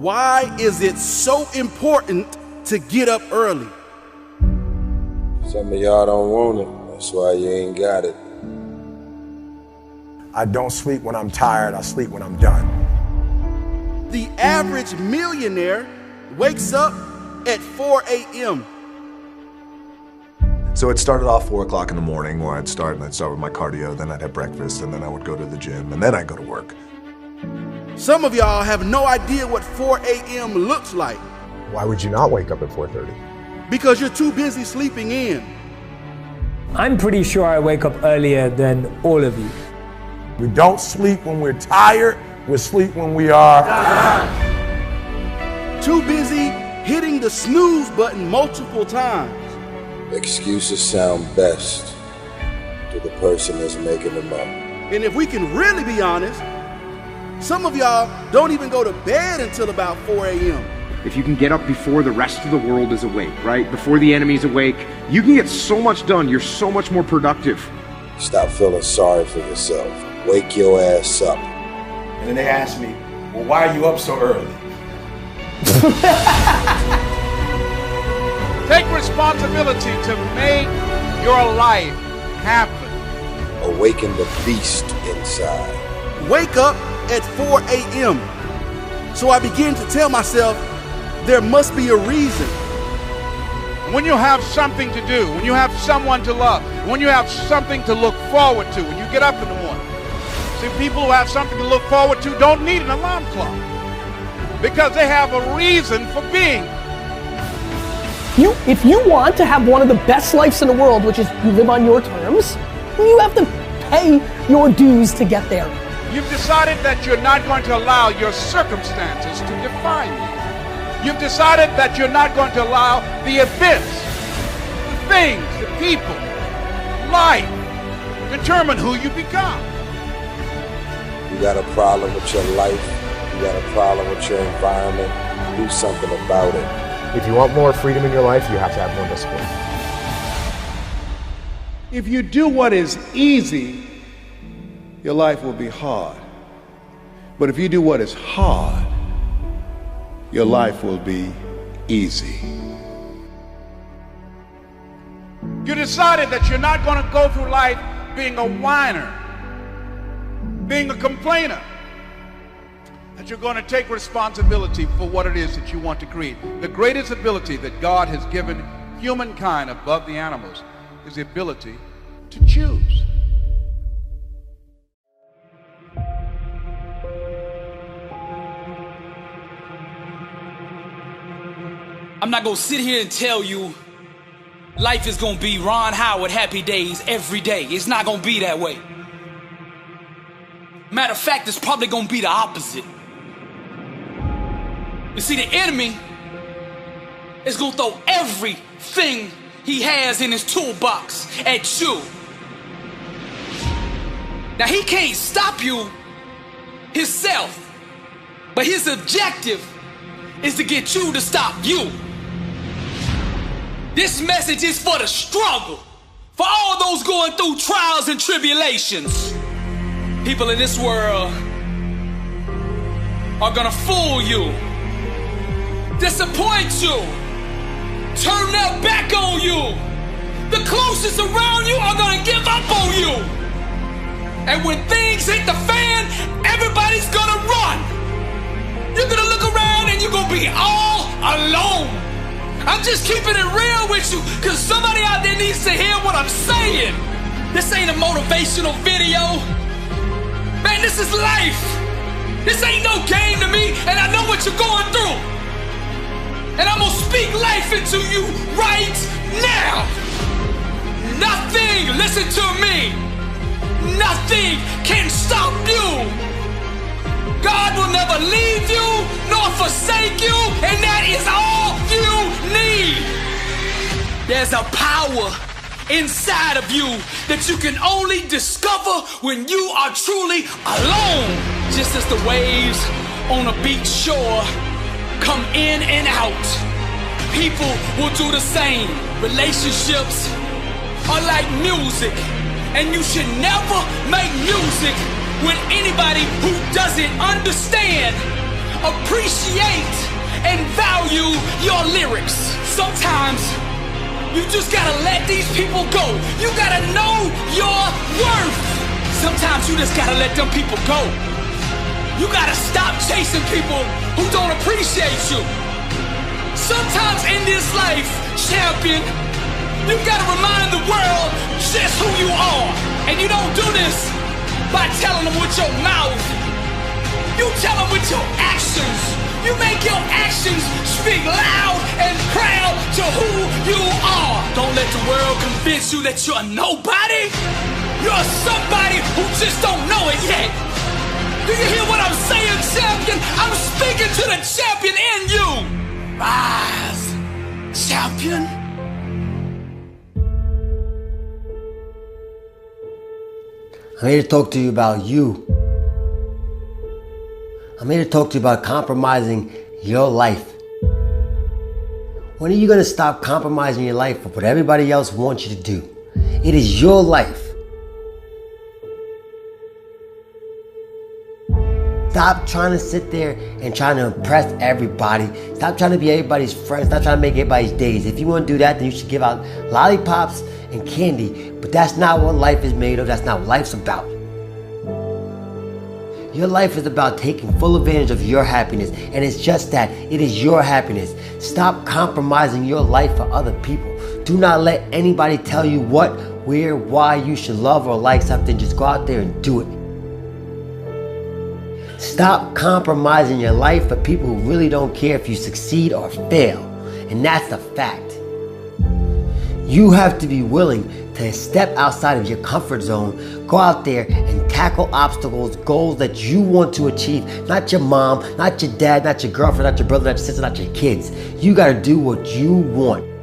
Why is it so important to get up early? Some of y'all don't want it. That's why you ain't got it. I don't sleep when I'm tired. I sleep when I'm done. The average millionaire wakes up at 4 a.m. So it started off 4 o'clock in the morning where I'd start with my cardio, then I'd have breakfast, and then I would go to the gym, and then I'd go to work. Some of y'all have no idea what 4 a.m. looks like. Why would you not wake up at 4:30? Because you're too busy sleeping in. I'm pretty sure I wake up earlier than all of you. We don't sleep when we're tired. We sleep when we are too busy hitting the snooze button multiple times. Excuses sound best to the person that's making them up. And if we can really be honest, some of y'all don't even go to bed until about 4 a.m. If you can get up before the rest of the world is awake, right? Before the enemy's awake, you can get so much done. You're so much more productive. Stop feeling sorry for yourself. Wake your ass up. And then they ask me, well, why are you up so early? Take responsibility to make your life happen. Awaken the beast inside. Wake up at 4 a.m. So I begin to tell myself, there must be a reason. When you have something to do, when you have someone to love, when you have something to look forward to, when you get up in the morning. See, people who have something to look forward to don't need an alarm clock because they have a reason for being. If you want to have one of the best lives in the world, which is you live on your terms, you have to pay your dues to get there. You've decided that you're not going to allow your circumstances to define you. You've decided that you're not going to allow the events, the things, the people, life, determine who you become. You got a problem with your life, you got a problem with your environment, do something about it. If you want more freedom in your life, you have to have more discipline. If you do what is easy, your life will be hard. But if you do what is hard, your life will be easy. You decided that you're not going to go through life being a whiner, being a complainer, that you're going to take responsibility for what it is that you want to create. The greatest ability that God has given humankind above the animals is the ability to choose. I'm not gonna sit here and tell you life is gonna be Ron Howard happy days every day. It's not gonna be that way. Matter of fact, it's probably gonna be the opposite. You see, the enemy is gonna throw everything he has in his toolbox at you. Now, he can't stop you himself, but his objective is to get you to stop you. This message is for the struggle, for all those going through trials and tribulations. People in this world are gonna fool you, disappoint you, turn their back on you. The closest around you are gonna give up on you. And when things hit the fan, everybody's gonna run. You're gonna look around and you're gonna be all alone. I'm just keeping it real with you, because somebody out there needs to hear what I'm saying. This ain't a motivational video. Man, this is life. This ain't no game to me, and I know what you're going through. And I'm gonna speak life into you right now. Nothing, listen to me, nothing can stop you. God will never leave you nor forsake you, and that is all you need. There's a power inside of you that you can only discover when you are truly alone. Just as the waves on a beach shore come in and out, people will do the same. Relationships are like music, and you should never make music with anybody who doesn't understand appreciate and value your lyrics. Sometimes you just gotta let these people go. You gotta know your worth. Sometimes you just gotta let them people go. You gotta stop chasing people who don't appreciate you. Sometimes in this life, champion, you gotta remind the world just who you are. And you don't do this by telling them with your mouth. You tell them with your actions. You make your actions speak loud and proud to who you are. Don't let the world convince you that you're nobody. You're somebody who just don't know it yet. Do you hear what I'm saying, champion? I'm speaking to the champion in you. Rise, champion. I'm here to talk to you about you. I'm here to talk to you about compromising your life. When are you going to stop compromising your life for what everybody else wants you to do? It is your life. Stop trying to sit there and trying to impress everybody. Stop trying to be everybody's friend. Stop trying to make everybody's days. If you want to do that, then you should give out lollipops and candy. But that's not what life is made of. That's not what life's about. Your life is about taking full advantage of your happiness. And it's just that. It is your happiness. Stop compromising your life for other people. Do not let anybody tell you what, where, why you should love or like something. Just go out there and do it. Stop compromising your life for people who really don't care if you succeed or fail. And that's a fact. You have to be willing to step outside of your comfort zone, go out there and tackle obstacles, goals that you want to achieve. Not your mom, not your dad, not your girlfriend, not your brother, not your sister, not your kids. You gotta do what you want.